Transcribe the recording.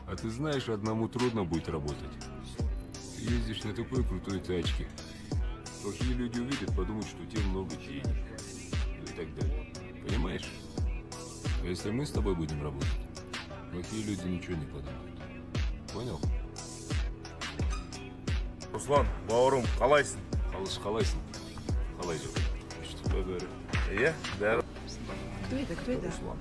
А ты знаешь, одному трудно будет работать. Ты ездишь на такой крутой тачке. Плохие люди увидят, подумают, что у тебя много денег. Ну и так далее. Понимаешь? А если мы с тобой будем работать, плохие люди ничего не подумают. Понял? Руслан, бауырым, қалайсың? Қалайсың? Қалай жоқ? Что я говорю? Иә, бәрі. Кто это? Кто это? Руслан.